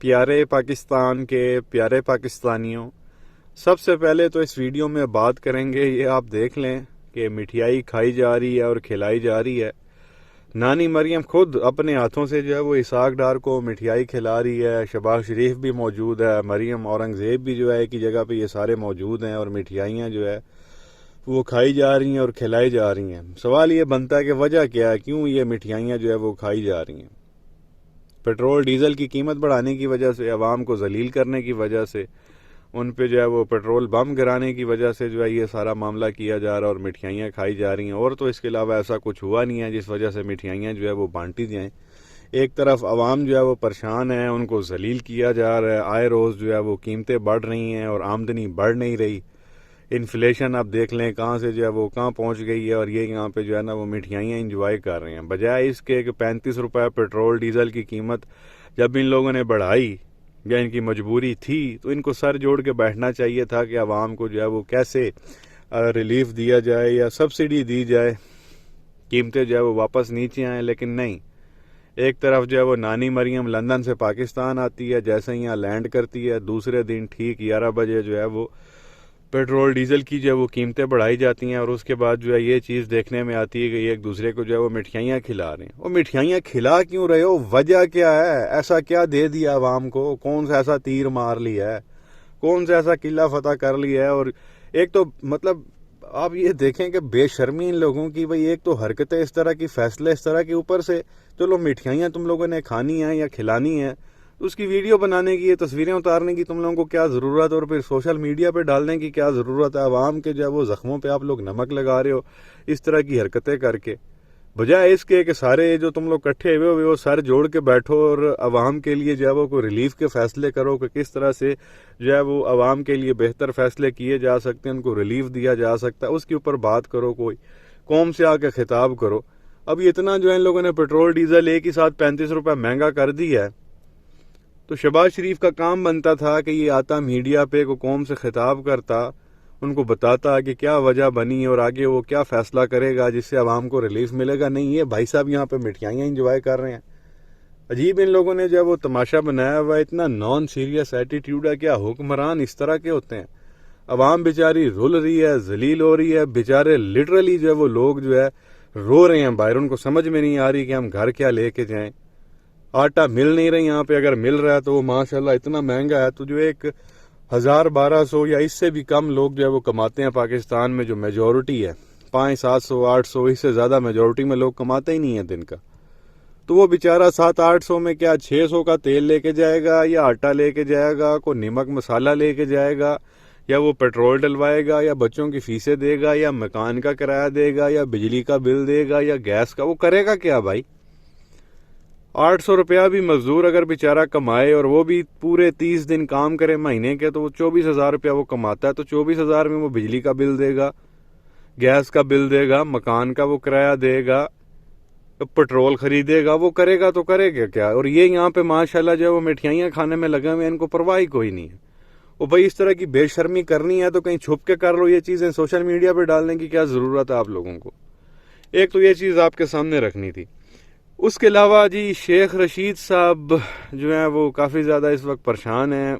پیارے پاکستان کے پیارے پاکستانیوں، سب سے پہلے تو اس ویڈیو میں بات کریں گے، یہ آپ دیکھ لیں کہ مٹھائی کھائی جا رہی ہے اور کھلائی جا رہی ہے۔ نانی مریم خود اپنے ہاتھوں سے جو ہے وہ اسحاق ڈار کو مٹھائی کھلا رہی ہے، شہباز شریف بھی موجود ہے، مریم اورنگزیب بھی جو ہے ایک ہی جگہ پہ یہ سارے موجود ہیں، اور مٹھائیاں جو ہے وہ کھائی جا رہی ہیں اور کھلائی جا رہی ہیں۔ سوال یہ بنتا ہے کہ وجہ کیا ہے، کیوں یہ مٹھائیاں جو ہے وہ کھائی جا رہی ہیں؟ پیٹرول ڈیزل کی قیمت بڑھانے کی وجہ سے، عوام کو ذلیل کرنے کی وجہ سے، ان پہ جو ہے وہ پیٹرول بم گرانے کی وجہ سے جو ہے یہ سارا معاملہ کیا جا رہا ہے اور مٹھائیاں کھائی جا رہی ہیں، اور تو اس کے علاوہ ایسا کچھ ہوا نہیں ہے جس وجہ سے مٹھائیاں جو ہے وہ بانٹی جائیں۔ ایک طرف عوام جو ہے وہ پریشان ہے، ان کو ذلیل کیا جا رہا ہے، آئے روز جو ہے وہ قیمتیں بڑھ رہی ہیں اور آمدنی بڑھ نہیں رہی۔ انفلیشن آپ دیکھ لیں کہاں سے جو ہے وہ کہاں پہنچ گئی ہے، اور یہ یہاں پہ جو ہے نا وہ مٹھائیاں انجوائے کر رہے ہیں، بجائے اس کے کہ 35 روپے پیٹرول ڈیزل کی قیمت جب ان لوگوں نے بڑھائی یا ان کی مجبوری تھی تو ان کو سر جوڑ کے بیٹھنا چاہیے تھا کہ عوام کو جو ہے وہ کیسے ریلیف دیا جائے یا سبسڈی دی جائے، قیمتیں جو ہے وہ واپس نیچے آئیں، لیکن نہیں۔ ایک طرف جو ہے وہ نانی مریم لندن سے پاکستان آتی ہے، جیسے ہی یہاں لینڈ کرتی ہے دوسرے دن ٹھیک 11 بجے جو ہے وہ پیٹرول ڈیزل کی جو ہے وہ قیمتیں بڑھائی جاتی ہیں، اور اس کے بعد جو ہے یہ چیز دیکھنے میں آتی ہے کہ یہ ایک دوسرے کو جو ہے وہ مٹھائیاں کھلا رہے ہیں۔ وہ مٹھائیاں کھلا کیوں رہے ہو؟ وجہ کیا ہے؟ ایسا کیا دے دیا عوام کو؟ کون سا ایسا تیر مار لیا ہے؟ کون سا ایسا قلعہ فتح کر لیا ہے؟ اور ایک تو مطلب آپ یہ دیکھیں کہ بے شرمی ان لوگوں کی، بھئی ایک تو حرکتیں اس طرح کی، فیصلے اس طرح کے، اوپر سے چلو مٹھائیاں تم لوگوں نے کھانی ہیں یا کھلانی ہیں تو اس کی ویڈیو بنانے کی، یہ تصویریں اتارنے کی تم لوگوں کو کیا ضرورت ہے، اور پھر سوشل میڈیا پہ ڈالنے کی کیا ضرورت ہے؟ عوام کے جو ہے وہ زخموں پہ آپ لوگ نمک لگا رہے ہو اس طرح کی حرکتیں کر کے، بجائے اس کے کہ سارے جو تم لوگ کٹھے ہوئے وہ سر جوڑ کے بیٹھو اور عوام کے لیے جو ہے وہ کوئی ریلیف کے فیصلے کرو کہ کس طرح سے جو ہے وہ عوام کے لیے بہتر فیصلے کیے جا سکتے ہیں، ان کو ریلیف دیا جا سکتا ہے، اس کے اوپر بات کرو، کوئی قوم سے آ کے خطاب کرو۔ اب یہ اتنا جو ہے ان لوگوں نے پیٹرول ڈیزل ایک ہی ساتھ 35 روپے مہنگا کر دیا ہے، تو شہباز شریف کا کام بنتا تھا کہ یہ آتا میڈیا پہ کو قوم سے خطاب کرتا، ان کو بتاتا کہ کیا وجہ بنی اور آگے وہ کیا فیصلہ کرے گا جس سے عوام کو ریلیف ملے گا۔ نہیں، یہ بھائی صاحب یہاں پہ مٹھائیاں انجوائے کر رہے ہیں۔ عجیب ان لوگوں نے جو ہے وہ تماشا بنایا ہوا ہے، اتنا نان سیریس ایٹیٹیوڈ ہے۔ کیا حکمران اس طرح کے ہوتے ہیں؟ عوام بیچاری رل رہی ہے، ذلیل ہو رہی ہے، بیچارے لٹرلی جو ہے وہ لوگ جو ہے رو رہے ہیں باہر، ان کو سمجھ میں نہیں آ رہی کہ ہم گھر کیا لے کے جائیں۔ آٹا مل نہیں رہا یہاں پہ، اگر مل رہا ہے تو وہ ماشاءاللہ اتنا مہنگا ہے، تو جو ایک 1000-1200 یا اس سے بھی کم لوگ جو ہے وہ کماتے ہیں پاکستان میں، جو میجورٹی ہے 500-700-800، اس سے زیادہ میجورٹی میں لوگ کماتے ہی نہیں ہیں دن کا، تو وہ بیچارہ 700-800 میں کیا 600 کا تیل لے کے جائے گا، یا آٹا لے کے جائے گا، کوئی نمک مسالہ لے کے جائے گا، یا وہ پیٹرول ڈلوائے گا، یا بچوں کی فیسیں دے گا، یا مکان کا کرایہ دے گا، یا بجلی کا بل دے گا، یا گیس کا؟ وہ کرے گا کیا بھائی؟ 800 روپیہ بھی مزدور اگر بیچارہ کمائے اور وہ بھی پورے 30 دن کام کرے مہینے کے، تو وہ 24,000 روپیہ وہ کماتا ہے، تو 24,000 میں وہ بجلی کا بل دے گا، گیس کا بل دے گا، مکان کا وہ کرایہ دے گا، پیٹرول خریدے گا، وہ کرے گا تو کرے گا کیا؟ اور یہ یہاں پہ ماشاءاللہ جو ہے وہ مٹھائیاں کھانے میں لگے ہوئے، ان کو پرواہ کوئی نہیں ہے۔ وہ بھائی اس طرح کی بے شرمی کرنی ہے تو کہیں چھپ کے کر لو، یہ چیزیں سوشل میڈیا پہ ڈالنے کی کیا ضرورت ہے آپ لوگوں کو؟ ایک تو یہ چیز آپ کے سامنے رکھنی تھی۔ اس کے علاوہ جی شیخ رشید صاحب جو ہیں وہ کافی زیادہ اس وقت پریشان ہیں۔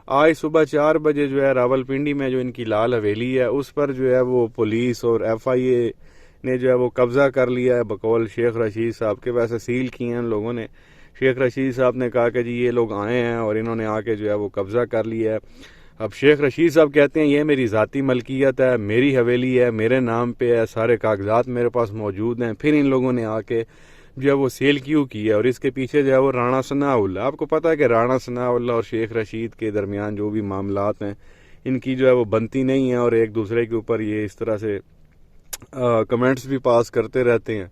آج صبح 4 بجے جو ہے راولپنڈی میں جو ان کی لال حویلی ہے اس پر جو ہے وہ پولیس اور FIA نے جو ہے وہ قبضہ کر لیا ہے، بقول شیخ رشید صاحب کے، ویسے سیل کیے ہیں ان لوگوں نے۔ شیخ رشید صاحب نے کہا کہ جی یہ لوگ آئے ہیں اور انہوں نے آ کے جو ہے وہ قبضہ کر لیا ہے۔ اب شیخ رشید صاحب کہتے ہیں یہ میری ذاتی ملکیت ہے، میری حویلی ہے، میرے نام پہ ہے، سارے کاغذات میرے پاس موجود ہیں، پھر ان لوگوں نے آ کے جو ہے وہ سیل کیوں کی ہے، اور اس کے پیچھے جو ہے وہ رانا ثناء اللہ، آپ کو پتہ ہے کہ رانا ثناء اللہ اور شیخ رشید کے درمیان جو بھی معاملات ہیں ان کی جو ہے وہ بنتی نہیں ہیں، اور ایک دوسرے کے اوپر یہ اس طرح سے کمنٹس بھی پاس کرتے رہتے ہیں۔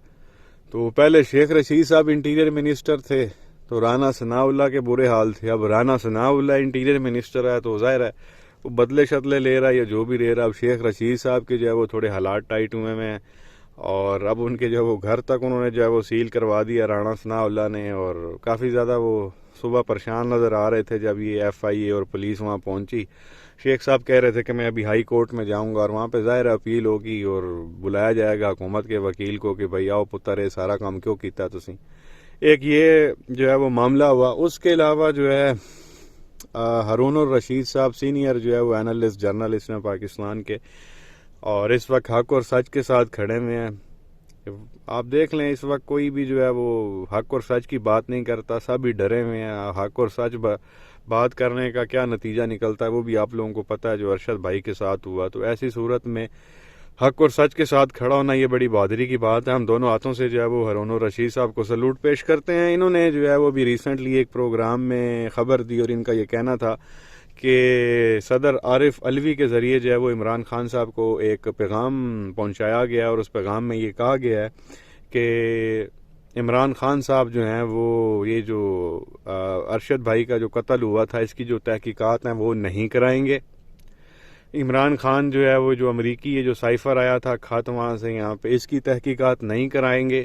تو پہلے شیخ رشید صاحب انٹیریئر منسٹر تھے تو رانا ثناء اللہ کے برے حال تھے، اب رانا ثناء اللہ انٹیریئر منسٹر ہے تو ظاہر ہے وہ بدلے شتلے لے رہا ہے یا جو بھی لے رہا ہے۔ اب شیخ رشید صاحب کے جو ہے وہ تھوڑے حالات ٹائٹ ہوئے ہیں، اور اب ان کے جو ہے وہ گھر تک انہوں نے جو ہے وہ سیل کروا دیا رانا ثناء اللہ نے، اور کافی زیادہ وہ صبح پریشان نظر آ رہے تھے جب یہ FIA اور پولیس وہاں پہنچی۔ شیخ صاحب کہہ رہے تھے کہ میں ابھی ہائی کورٹ میں جاؤں گا اور وہاں پہ ظاہر اپیل ہوگی اور بلایا جائے گا حکومت کے وکیل کو کہ بھئی آؤ پتر یہ سارا کام کیوں کیتا تسی۔ ایک یہ جو ہے وہ معاملہ ہوا. اس کے علاوہ جو ہے ہارون الرشید صاحب سینئر جو ہے وہ اینالسٹ جرنلسٹ ہیں پاکستان کے, اور اس وقت حق اور سچ کے ساتھ کھڑے ہوئے ہیں. آپ دیکھ لیں اس وقت کوئی بھی جو ہے وہ حق اور سچ کی بات نہیں کرتا, سب ہی ڈرے ہوئے ہیں. حق اور سچ بات کرنے کا کیا نتیجہ نکلتا ہے وہ بھی آپ لوگوں کو پتہ ہے, جو ارشد بھائی کے ساتھ ہوا. تو ایسی صورت میں حق اور سچ کے ساتھ کھڑا ہونا یہ بڑی بہادری کی بات ہے. ہم دونوں ہاتھوں سے جو ہے وہ ہارون الرشید صاحب کو سلوٹ پیش کرتے ہیں. انہوں نے جو ہے وہ بھی ریسنٹلی ایک پروگرام میں خبر دی, اور ان کا یہ کہنا تھا کہ صدر عارف علوی کے ذریعے جو ہے وہ عمران خان صاحب کو ایک پیغام پہنچایا گیا, اور اس پیغام میں یہ کہا گیا ہے کہ عمران خان صاحب جو ہیں وہ یہ جو ارشد بھائی کا جو قتل ہوا تھا اس کی جو تحقیقات ہیں وہ نہیں کرائیں گے. عمران خان جو ہے وہ جو امریکی یہ جو سائفر آیا تھا خط وہاں سے یہاں پہ, اس کی تحقیقات نہیں کرائیں گے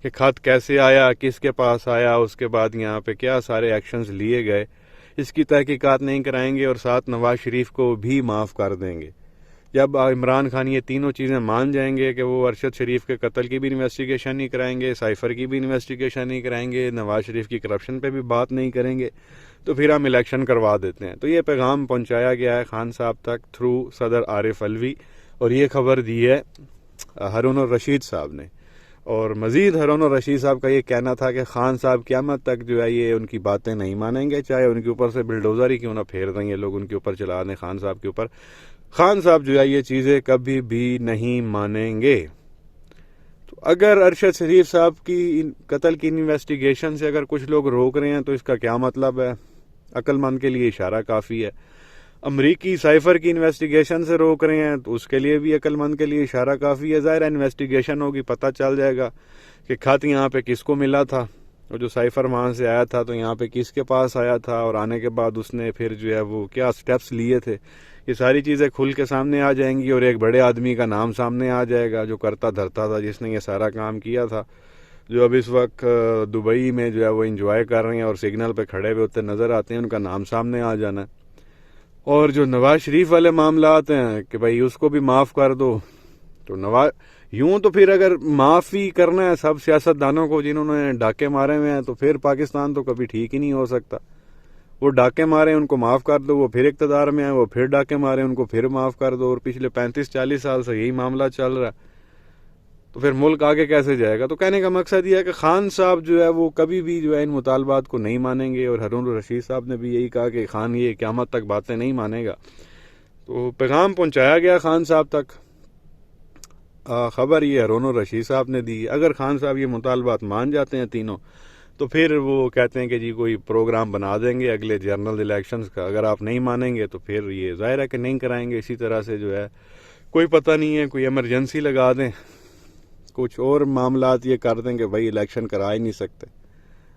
کہ خط کیسے آیا, کس کے پاس آیا, اس کے بعد یہاں پہ کیا سارے ایکشنز لیے گئے, اس کی تحقیقات نہیں کرائیں گے. اور ساتھ نواز شریف کو بھی معاف کر دیں گے. جب عمران خان یہ تینوں چیزیں مان جائیں گے کہ وہ ارشد شریف کے قتل کی بھی انویسٹیگیشن نہیں کرائیں گے, سائفر کی بھی انویسٹیگیشن نہیں کرائیں گے, نواز شریف کی کرپشن پہ بھی بات نہیں کریں گے, تو پھر ہم الیکشن کروا دیتے ہیں. تو یہ پیغام پہنچایا گیا ہے خان صاحب تک تھرو صدر عارف علوی, اور یہ خبر دی ہے ہارون الرشید صاحب نے. اور مزید ہارون الرشید صاحب کا یہ کہنا تھا کہ خان صاحب قیامت تک جو ہے یہ ان کی باتیں نہیں مانیں گے, چاہے ان کے اوپر سے بلڈوزر ہی کیوں نہ پھیر دیں یہ لوگ, ان کے اوپر چلا دیں خان صاحب کے اوپر. خان صاحب جو ہے یہ چیزیں کبھی بھی نہیں مانیں گے. تو اگر ارشد شریف صاحب کی قتل کی انویسٹیگیشن سے اگر کچھ لوگ روک رہے ہیں تو اس کا کیا مطلب ہے؟ عقل مند کے لیے اشارہ کافی ہے. امریکی سائفر کی انویسٹیگیشن سے روک رہے ہیں تو اس کے لیے بھی عقل مند کے لیے اشارہ کافی ہے. ظاہر انویسٹیگیشن ہوگی, پتہ چل جائے گا کہ خط یہاں پہ کس کو ملا تھا, اور جو سائفر وہاں سے آیا تھا تو یہاں پہ کس کے پاس آیا تھا, اور آنے کے بعد اس نے پھر جو ہے وہ کیا سٹیپس لیے تھے. یہ ساری چیزیں کھل کے سامنے آ جائیں گی, اور ایک بڑے آدمی کا نام سامنے آ جائے گا جو کرتا دھرتا تھا, جس نے یہ سارا کام کیا تھا, جو اب اس وقت دبئی میں جو ہے وہ انجوائے کر رہے ہیں اور سگنل پہ کھڑے ہوئے ہوتے نظر آتے ہیں, ان کا نام سامنے آ جانا ہے. اور جو نواز شریف والے معاملات ہیں کہ بھائی اس کو بھی معاف کر دو, تو یوں تو پھر اگر معافی کرنا ہے سب سیاستدانوں کو جنہوں نے ڈاکے مارے ہوئے ہیں, تو پھر پاکستان تو کبھی ٹھیک ہی نہیں ہو سکتا. وہ ڈاکے مارے ان کو معاف کر دو, وہ پھر اقتدار میں ہیں, وہ پھر ڈاکے مارے ان کو پھر معاف کر دو, اور پچھلے 35-40 سال سے یہی معاملہ چل رہا ہے. تو پھر ملک آگے کیسے جائے گا؟ تو کہنے کا مقصد یہ ہے کہ خان صاحب جو ہے وہ کبھی بھی جو ہے ان مطالبات کو نہیں مانیں گے, اور ہارون الرشید صاحب نے بھی یہی کہا کہ خان یہ قیامت تک باتیں نہیں مانے گا. تو پیغام پہنچایا گیا خان صاحب تک. خبر یہ ہارون الرشید صاحب نے دی. اگر خان صاحب یہ مطالبات مان جاتے ہیں تینوں, تو پھر وہ کہتے ہیں کہ جی کوئی پروگرام بنا دیں گے اگلے جنرل الیکشنز کا. اگر آپ نہیں مانیں گے تو پھر یہ ظاہر ہے کہ نہیں کرائیں گے. اسی طرح سے جو ہے کوئی پتہ نہیں ہے, کوئی ایمرجنسی لگا دیں, کچھ اور معاملات یہ کر دیں کہ بھائی الیکشن کرا ہی نہیں سکتے.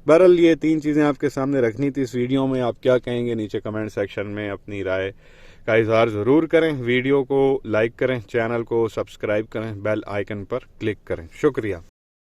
بہرحال یہ 3 چیزیں آپ کے سامنے رکھنی تھی اس ویڈیو میں. آپ کیا کہیں گے نیچے کمنٹ سیکشن میں اپنی رائے کا اظہار ضرور کریں. ویڈیو کو لائک کریں, چینل کو سبسکرائب کریں, بیل آئیکن پر کلک کریں. شکریہ.